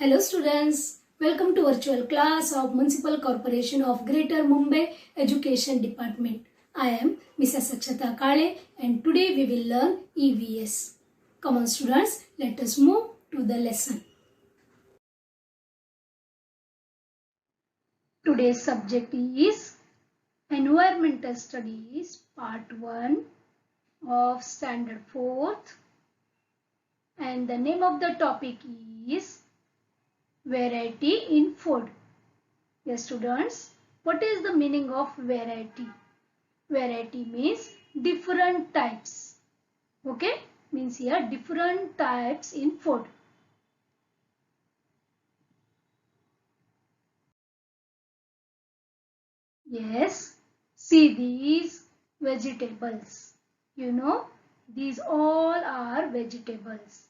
Hello students, welcome to virtual class of Municipal Corporation of Greater Mumbai Education Department. I am Mrs. Akshata Kale and today we will learn EVS. Come on students, let us move to the lesson. Today's subject is Environmental Studies Part 1 of Standard 4th and the name of the topic is Variety in Food. Yes students, what is the meaning of variety? Variety means different types. Okay, means here different types in food. Yes, see these vegetables. You know, these all are vegetables.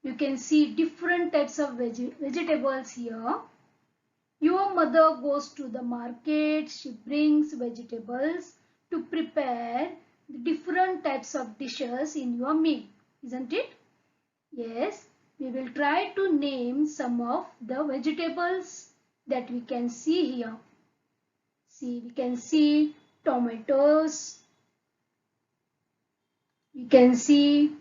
You can see different types of vegetables here. Your mother goes to the market, she brings vegetables to prepare the different types of dishes in your meal, isn't it? Yes, we will try to name some of the vegetables that we can see here. See, we can see tomatoes, we can see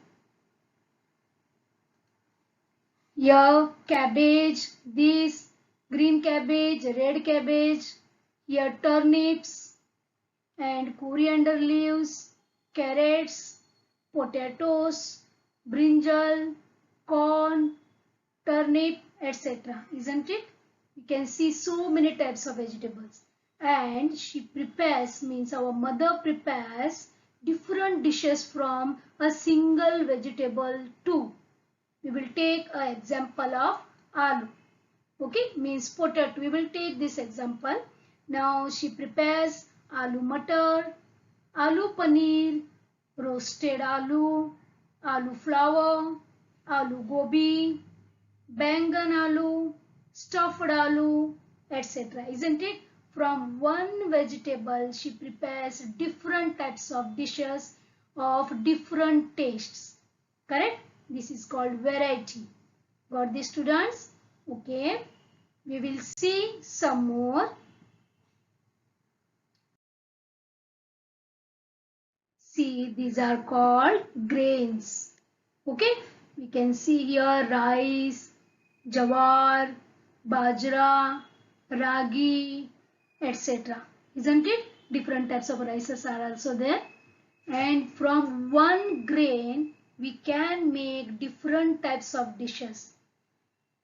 here cabbage, this green cabbage, red cabbage, here turnips and coriander leaves, carrots, potatoes, brinjal, corn, turnip, etc. Isn't it? You can see so many types of vegetables. And she prepares, means our mother prepares different dishes from a single vegetable too. We will take an example of aloo. Okay, means potato. We will take this example. Now she prepares aloo matar, aloo paneer, roasted aloo, aloo flower, aloo gobi, bangan aloo, stuffed aloo, etc. Isn't it? From one vegetable, she prepares different types of dishes of different tastes. Correct? This is called variety. Got this, students? Okay. We will see some more. See, these are called grains. Okay. We can see here rice, jawar, bajra, ragi, etc. Isn't it? Different types of rices are also there. And from one grain, we can make different types of dishes.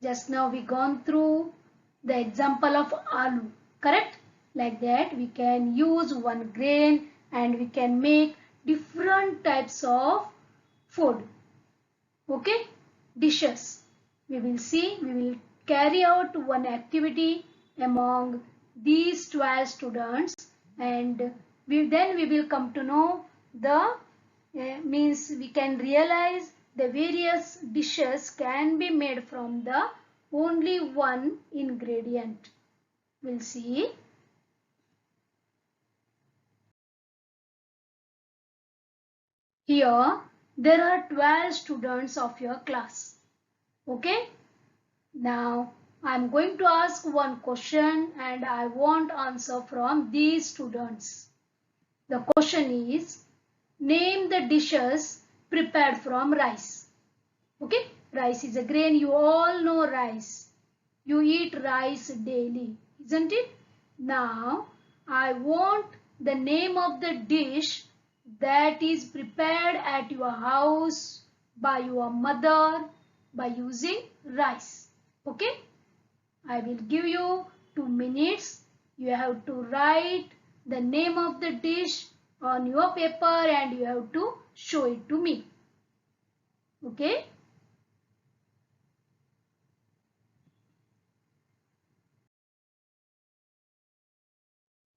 Just now we gone through the example of aloo, correct? Like that, we can use one grain and we can make different types of food. Okay, dishes. We will see, we will carry out one activity among these 12 students and then we will come to know the means we can realize the various dishes can be made from the only one ingredient. We'll see. Here there are 12 students of your class. Okay. Now I'm going to ask one question and I want answer from these students. The question is, name the dishes prepared from rice. Okay, rice is a grain. You all know rice. You eat rice daily, isn't it? Now I want the name of the dish that is prepared at your house by your mother by using rice. Okay, I will give you 2 minutes. You have to write the name of the dish on your paper and you have to show it to me. Okay.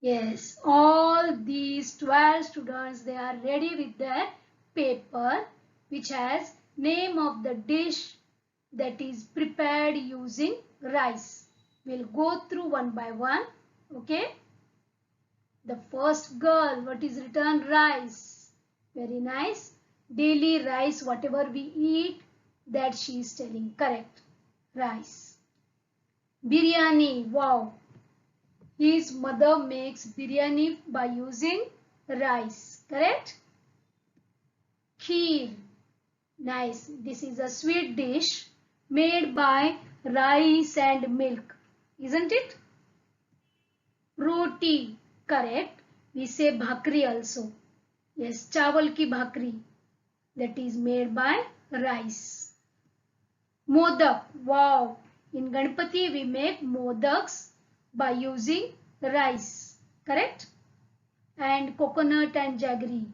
Yes, all these 12 students, they are ready with their paper which has name of the dish that is prepared using rice. We'll go through one by one. Okay. The first girl, what is written? Rice. Very nice. Daily rice, whatever we eat, that she is telling. Correct. Rice. Biryani. Wow. His mother makes biryani by using rice. Correct? Kheer. Nice. This is a sweet dish made by rice and milk. Isn't it? Roti. Correct. We say bhakri also. Yes, chawal ki bhakri. That is made by rice. Modak. Wow. In Ganpati we make modaks by using rice. Correct? And coconut and jaggery.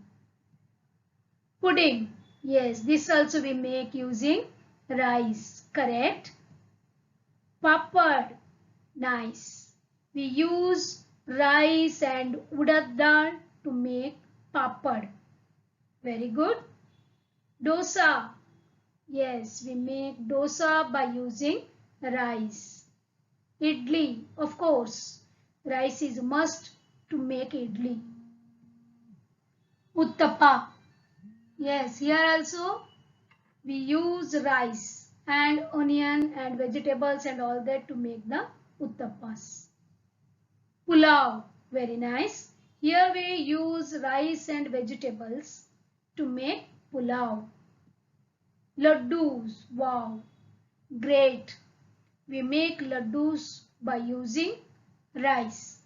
Pudding. Yes, this also we make using rice. Correct? Papad. Nice. We use rice and urad dal to make papad. Very good. Dosa. Yes, we make dosa by using rice. Idli, of course. Rice is a must to make idli. Uttapa. Yes, here also we use rice and onion and vegetables and all that to make the uttapas. Pulao. Very nice. Here we use rice and vegetables to make pulao. Laddus. Wow. Great. We make laddus by using rice.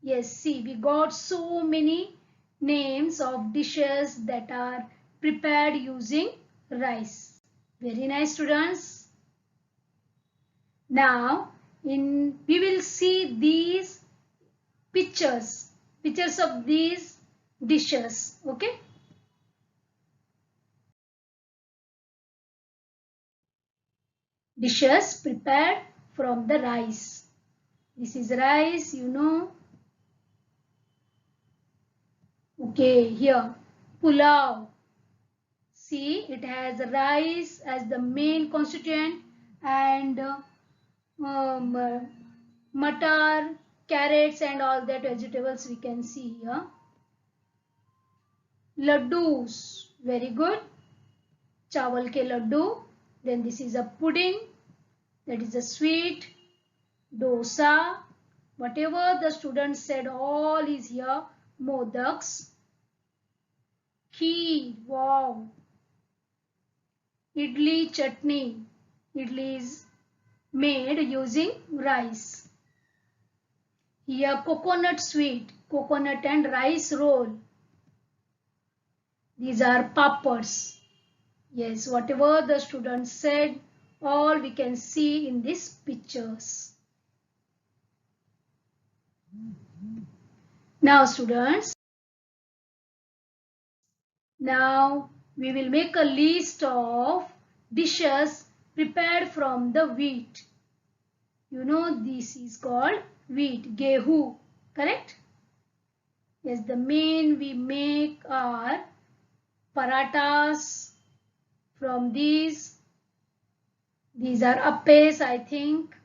Yes, see, we got so many names of dishes that are prepared using rice. Very nice, students. Now, we will see these pictures of these dishes. Okay. Dishes prepared from the rice. This is rice, you know. Okay, here pulao. See, it has rice as the main constituent and matar, carrots and all that vegetables we can see here. Laddus, very good. Chawal ke laddu. Then this is a pudding. That is a sweet. Dosa. Whatever the students said, all is here. Modaks. Kheer. Wow. Idli chutney. Idli is made using rice. Here coconut sweet, coconut and rice roll. These are papads. Yes, whatever the students said, all we can see in these pictures. Now students, now we will make a list of dishes prepared from the wheat. You know this is called wheat, gehu, correct? Yes, the main we make are parathas from these. These are appes, I think.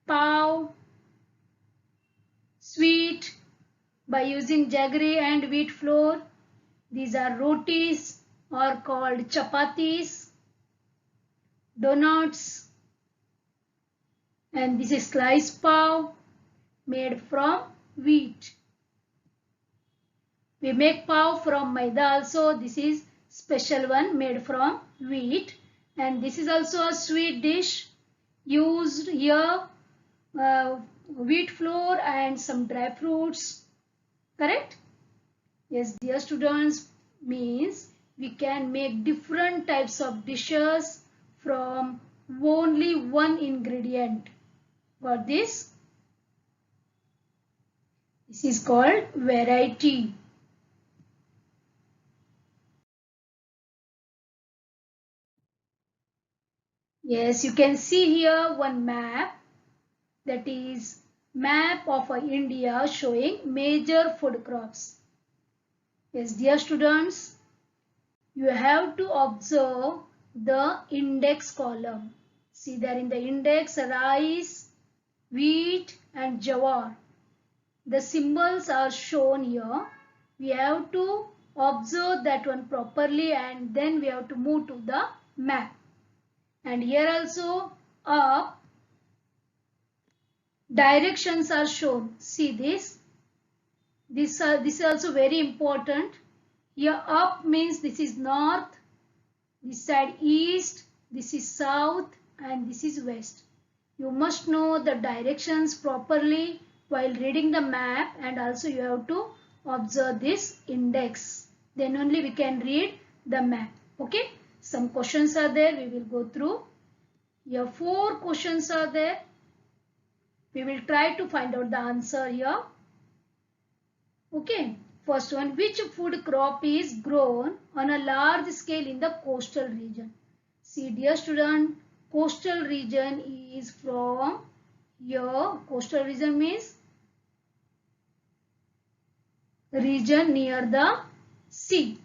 Pav, sweet by using jaggery and wheat flour. These are rotis or called chapatis, donuts, and this is sliced pav made from wheat. We make pav from maida also. This is special one made from wheat, and this is also a sweet dish used here wheat flour and some dry fruits. Correct? Yes, dear students, means we can make different types of dishes from only one ingredient. Got this? This is called variety. Yes, you can see here one map, that is map of India showing major food crops. Yes, dear students, you have to observe the index column. See there in the index rice, wheat and jawar. The symbols are shown here. We have to observe that one properly and then we have to move to the map. And here also up Directions are shown. See this. This is also very important. Here up means this is north, this side east, this is south, and this is west. You must know the directions properly while reading the map, and also you have to observe this index. Then only we can read the map. Okay. Some questions are there. We will go through. Here 4 questions are there. We will try to find out the answer here. Okay. First one, which food crop is grown on a large scale in the coastal region? See dear student, coastal region is from here. Coastal region means region near the sea.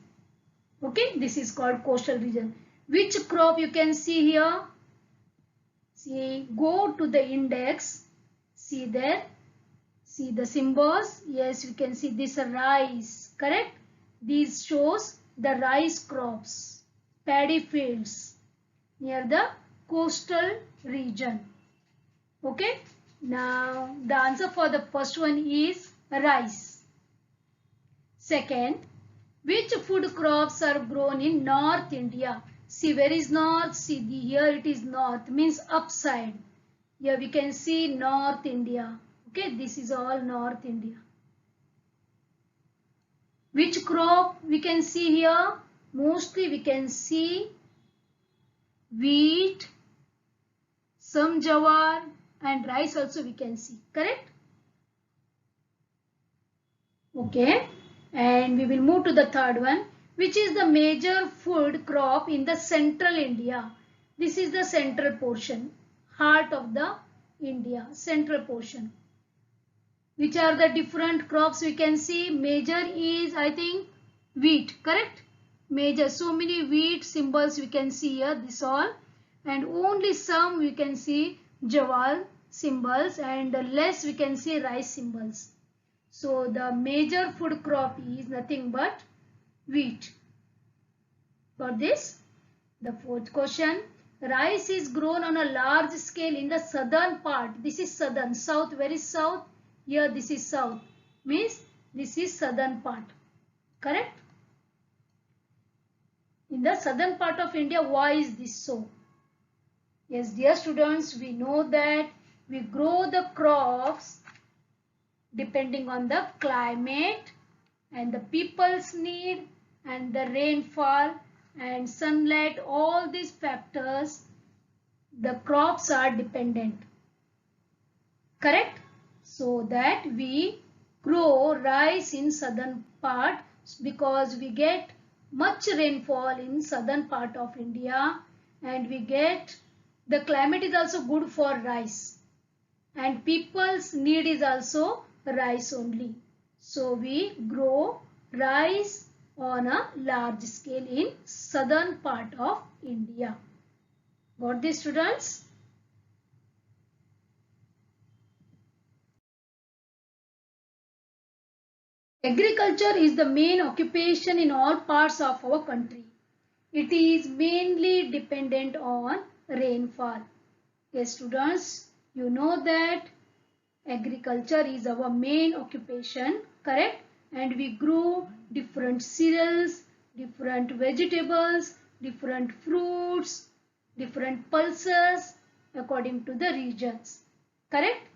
Okay, this is called coastal region. Which crop you can see here? See, go to the index. See there. See the symbols. Yes, we can see this rice. Correct? These shows the rice crops, paddy fields near the coastal region. Okay. Now the answer for the first one is rice. Second, which food crops are grown in North India? See where is north? See here it is north, means upside. Here we can see North India. Okay, this is all North India. Which crop we can see here? Mostly we can see wheat, some jawar, and rice also we can see. Correct? Okay. And we will move to the third one. Which is the major food crop in the central India? This is the central portion, heart of the India, central portion. Which are the different crops we can see? Major is, I think, wheat. Correct? Major. So many wheat symbols we can see here. This all. And only some we can see jawar symbols, and less we can see rice symbols. So the major food crop is nothing but wheat. Got this? The fourth question. Rice is grown on a large scale in the southern part. This is southern. South. Where is south? Here this is south. Means this is southern part. Correct? In the southern part of India, why is this so? Yes, dear students, we know that we grow the crops depending on the climate and the people's need and the rainfall and sunlight. All these factors, the crops are dependent. Correct? So that we grow rice in southern part because we get much rainfall in southern part of India, and we get the climate is also good for rice, and people's need is also rice only. So we grow rice on a large scale in southern part of India. Got this, students? Agriculture is the main occupation in all parts of our country. It is mainly dependent on rainfall. Yes, students, you know that agriculture is our main occupation, correct? And we grow different cereals, different vegetables, different fruits, different pulses according to the regions, correct?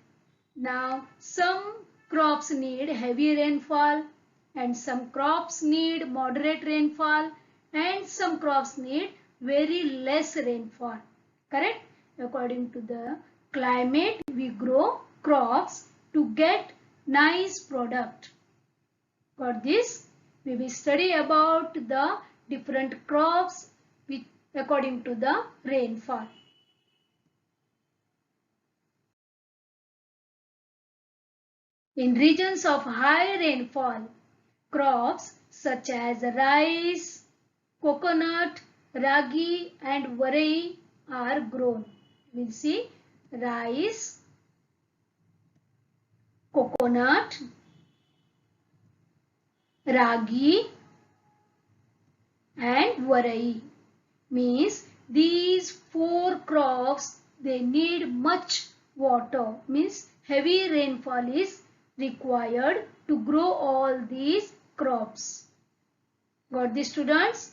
Now, some crops need heavy rainfall and some crops need moderate rainfall and some crops need very less rainfall, correct? According to the climate, we grow crops to get nice product. Got this? We will study about the different crops according to the rainfall. In regions of high rainfall, crops such as rice, coconut, ragi and varai are grown. We'll see rice, coconut, ragi and varai. Means these 4 crops, they need much water, means heavy rainfall is required to grow all these crops. Got this, students?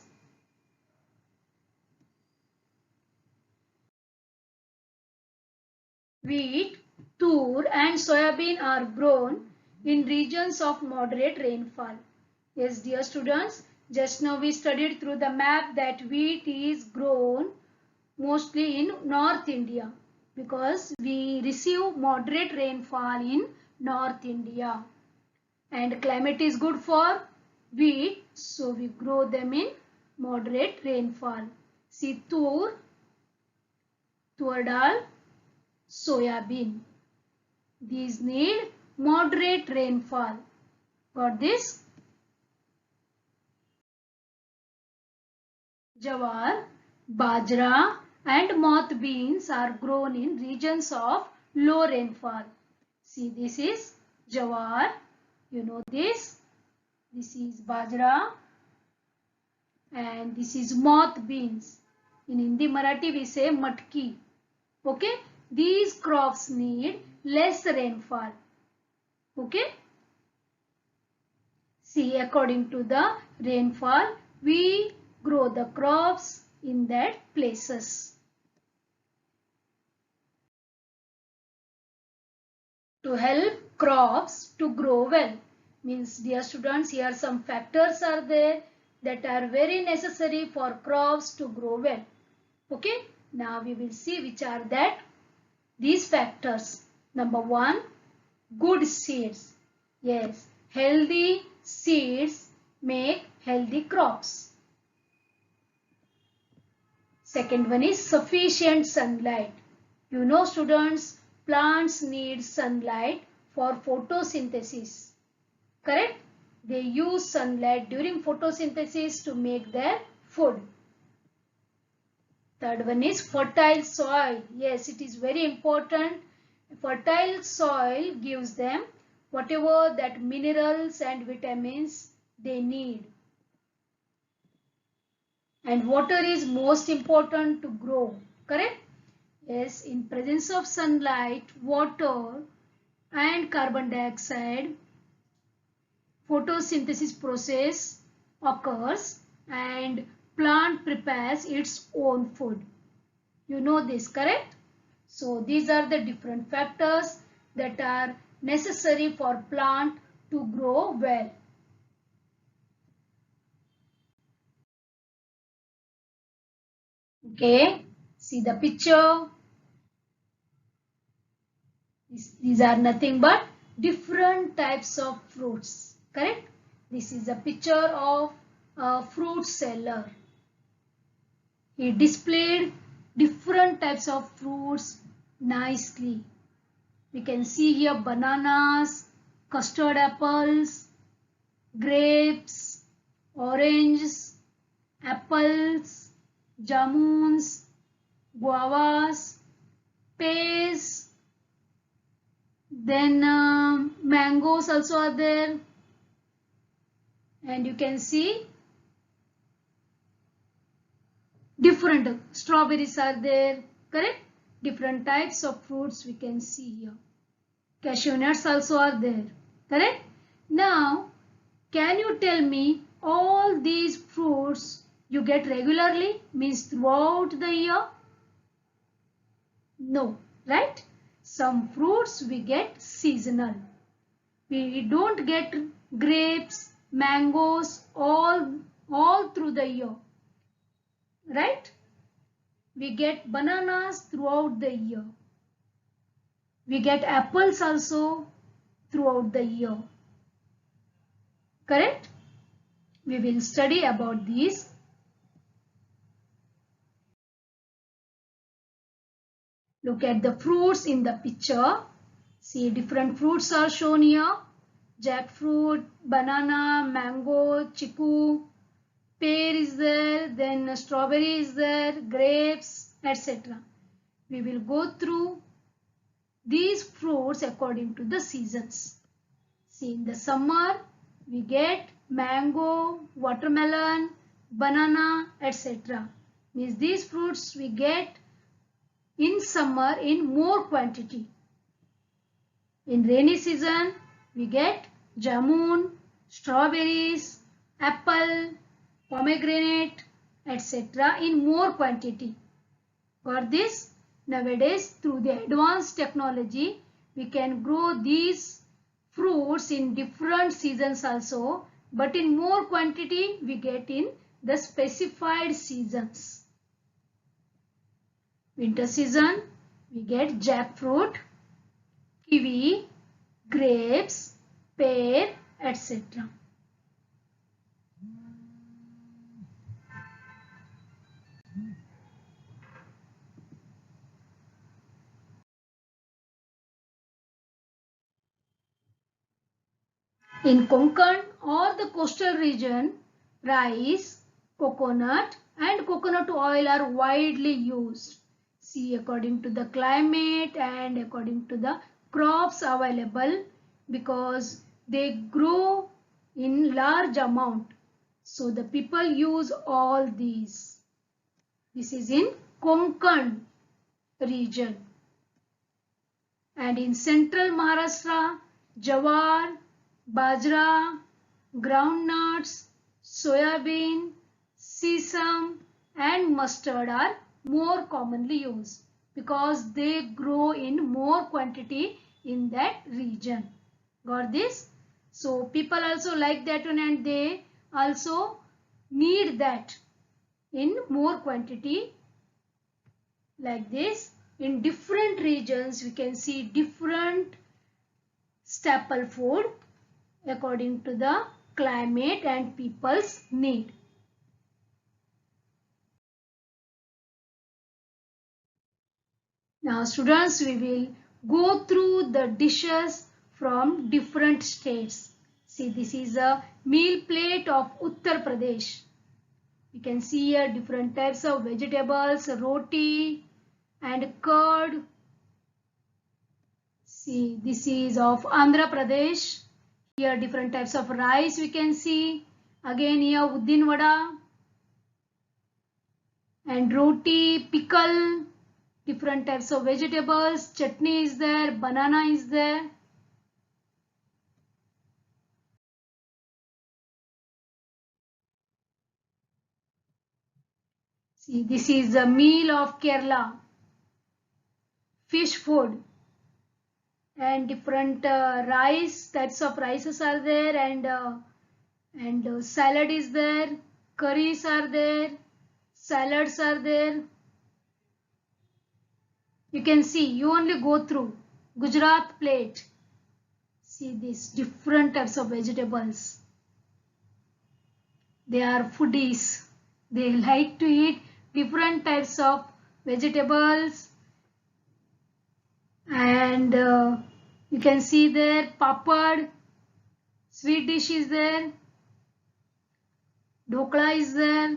Wheat, tur and soybean are grown in regions of moderate rainfall. Yes, dear students, just now we studied through the map that wheat is grown mostly in North India because we receive moderate rainfall in North India and climate is good for wheat, so we grow them in moderate rainfall. See, tur dal, soybean. These need moderate rainfall. Got this? Jawar, bajra and moth beans are grown in regions of low rainfall. See, this is jawar. You know this. This is bajra and this is moth beans. In Hindi Marathi we say matki. Okay. These crops need less rainfall. Okay. See, according to the rainfall, we grow the crops in that places. To help crops to grow well. Means, dear students, here some factors are there that are very necessary for crops to grow well. Okay. Now we will see which are that. These factors. Number 1, good seeds. Yes, healthy seeds make healthy crops. Second one is sufficient sunlight. You know, students, plants need sunlight for photosynthesis. Correct? They use sunlight during photosynthesis to make their food. Third one is fertile soil. Yes, it is very important. Fertile soil gives them whatever that minerals and vitamins they need. And water is most important to grow. Correct? Yes, in presence of sunlight, water and carbon dioxide, photosynthesis process occurs and plant prepares its own food. You know this, correct? So these are the different factors that are necessary for plant to grow well. Okay, see the picture. These are nothing but different types of fruits, correct? This is a picture of a fruit seller. He displayed different types of fruits nicely. We can see here bananas, custard apples, grapes, oranges, apples, jamuns, guavas, pears, then mangoes also are there, and you can see different strawberries are there, correct? Different types of fruits we can see here. Cashew nuts also are there, correct? Now, can you tell me all these fruits you get regularly, means throughout the year? No, right? Some fruits we get seasonal. We don't get grapes, mangoes all through the year, right? We get bananas throughout the year. We get apples also throughout the year. Correct? We will study about these. Look at the fruits in the picture. See, different fruits are shown here. Jackfruit, banana, mango, chiku, pear is there, then strawberry is there, grapes, etc. We will go through these fruits according to the seasons. See, in the summer we get mango, watermelon, banana, etc. Means these fruits we get in summer in more quantity. In rainy season, we get jamun, strawberries, apple, pomegranate, etc. in more quantity. For this, nowadays through the advanced technology, we can grow these fruits in different seasons also, but in more quantity we get in the specified seasons. Winter season, we get jackfruit, kiwi, grapes, pear, etc. In Konkan or the coastal region, rice, coconut and coconut oil are widely used. See, according to the climate and according to the crops available, because they grow in large amount. So the people use all these. This is in Konkan region. And in central Maharashtra, jawar, bajra, groundnuts, soybean, sesame and mustard are more commonly used because they grow in more quantity in that region. Got this? So people also like that one and they also need that in more quantity like this. In different regions we can see different staple food according to the climate and people's need. Now students, we will go through the dishes from different states. See, this is a meal plate of Uttar Pradesh. You can see here different types of vegetables, roti and curd. See, this is of Andhra Pradesh. Here different types of rice we can see. Again here uddin vada and roti, pickle, different types of vegetables, chutney is there, banana is there. See, this is the meal of Kerala. Fish food and different rice, types of rices are there and salad is there, curries are there, salads are there. You can see, you only go through Gujarat plate. See these different types of vegetables. They are foodies. They like to eat different types of vegetables and you can see there papad, sweet dish is there, dhokla is there,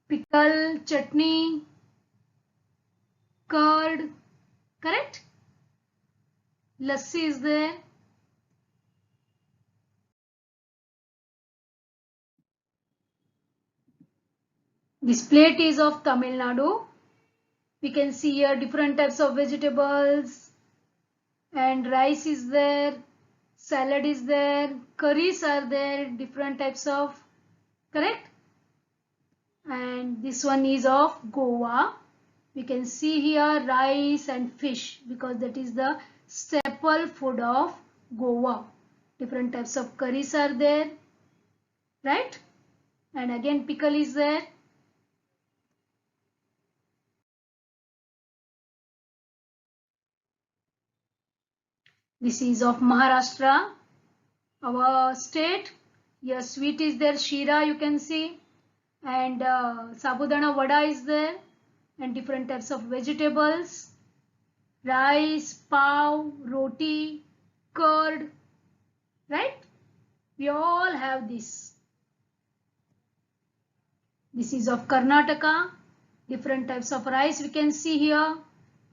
pickle, chutney, curd, correct? Lassi is there. This plate is of Tamil Nadu. We can see here different types of vegetables and rice is there, salad is there, curries are there, different types of, correct? And this one is of Goa. We can see here rice and fish because that is the staple food of Goa. Different types of curries are there, right? And again pickle is there. This is of Maharashtra, our state. Here sweet is there, shira you can see, and sabudana vada is there, and different types of vegetables, rice, pav, roti, curd, right? We all have this. This is of Karnataka, different types of rice we can see here,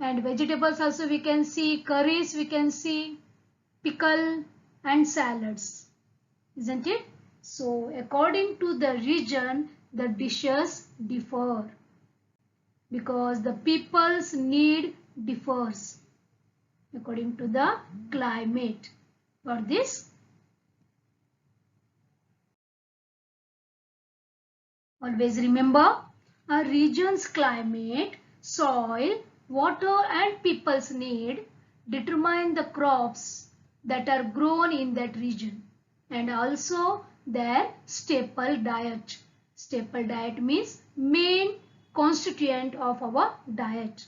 and vegetables also we can see, curries we can see, pickle and salads, isn't it? So according to the region, the dishes differ because the people's need differs. according to the climate. For this, always remember a region's climate, soil, water and people's need determine the crops that are grown in that region and also their staple diet. Staple diet means main constituent of our diet,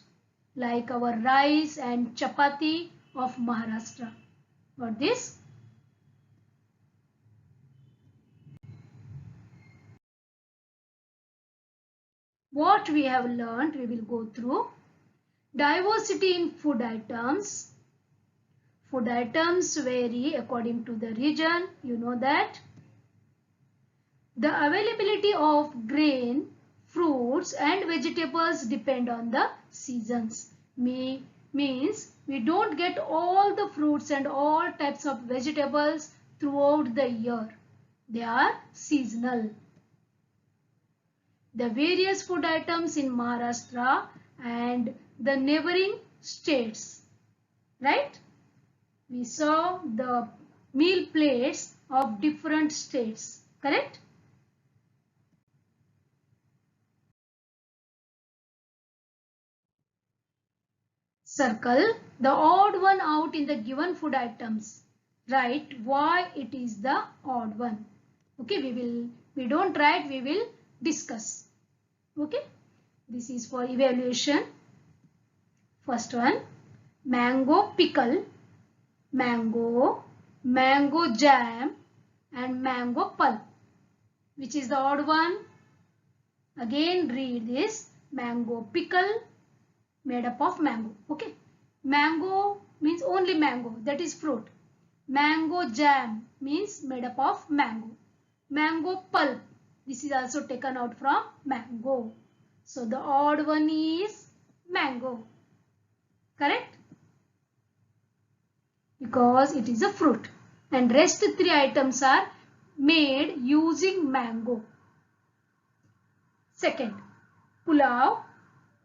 like our rice and chapati of Maharashtra. For this, what we have learned, we will go through. Diversity in food items. Food items vary according to the region. You know that. The availability of grain, fruits and vegetables depend on the seasons. Means we don't get all the fruits and all types of vegetables throughout the year. They are seasonal. The various food items in Maharashtra and the neighboring states. Right? We saw the meal plates of different states. Correct? Circle the odd one out in the given food items. Write why it is the odd one. Okay, we don't write, we will discuss. Okay, this is for evaluation. First one, mango pickle, mango, mango jam and mango pulp. Which is the odd one? Again read this, mango pickle made up of mango. Okay, mango means only mango, that is fruit. Mango jam means made up of mango. Mango pulp, this is also taken out from mango. So the odd one is mango. Correct? Because it is a fruit. And rest three items are made using mango. Second, pulao,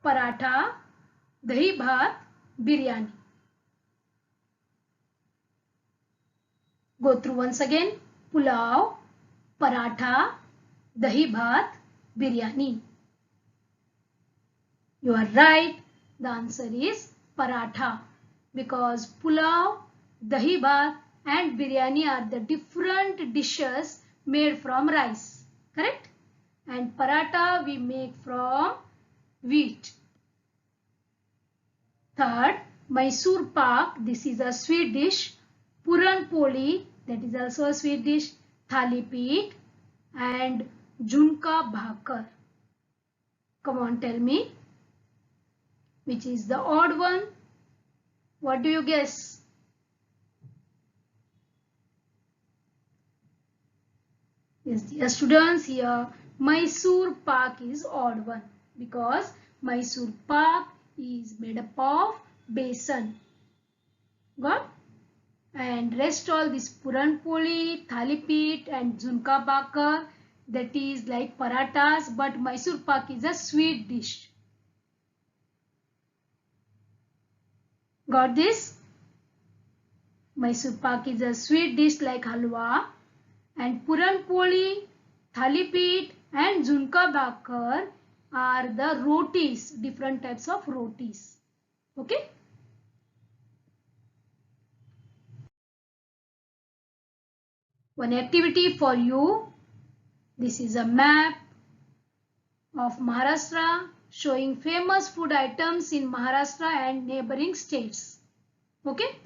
paratha, dahi bhat, biryani. Go through once again. Pulao, paratha, dahi bhat, biryani. You are right. The answer is paratha. Because pulao, dahi bhat and biryani are the different dishes made from rice. Correct? And paratha we make from wheat. Third, Mysore pak, this is a sweet dish. Puran poli, that is also a sweet dish. Thalipit and Junka bhakar. Come on, tell me. Which is the odd one? What do you guess? Yes, dear students, here Mysore pak is odd one because Mysore pak is made up of besan. Got? And rest all this Puran poli, Thalipit and Junka bhakar, that is like parathas, but Mysore pak is a sweet dish. Got this? Mysore pak is a sweet dish like halwa, and Puran poli, Thalipit and Junka bhakar are the rotis, different types of rotis. Okay? One activity for you. This is a map of Maharashtra showing famous food items in Maharashtra and neighboring states. Okay?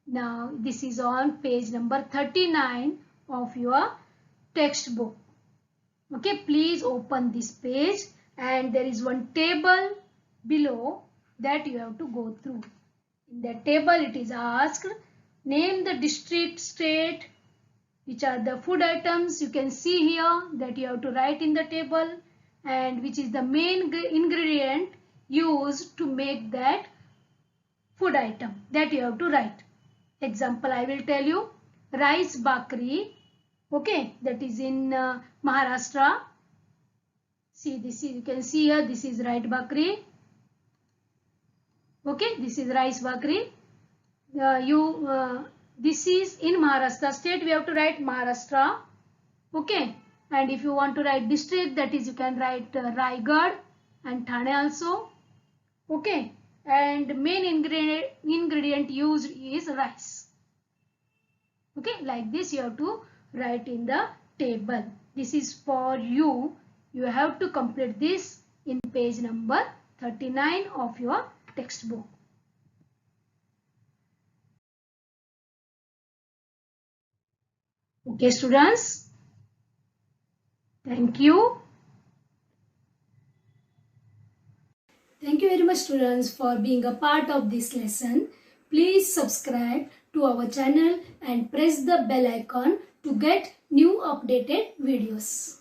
Now this is on page number 39 of your textbook. Okay, please open this page and there is one table below that you have to go through. In that table it is asked, name the district, state, which are the food items you can see here that you have to write in the table, and which is the main ingredient used to make that food item that you have to write. Example, I will tell you, rice bakri, okay, that is in Maharashtra. See, this is, you can see here, this is rice bakri. Okay, this is rice bakri. this is in Maharashtra state. We have to write Maharashtra. Okay. And if you want to write district, that is you can write Raigad and Thane also. Okay. And main ingredient used is rice. Okay. Like this you have to write in the table. This is for you. You have to complete this in page number 39 of your textbook. Okay, students. Thank you. Thank you very much, students, for being a part of this lesson. Please subscribe to our channel and press the bell icon to get new updated videos.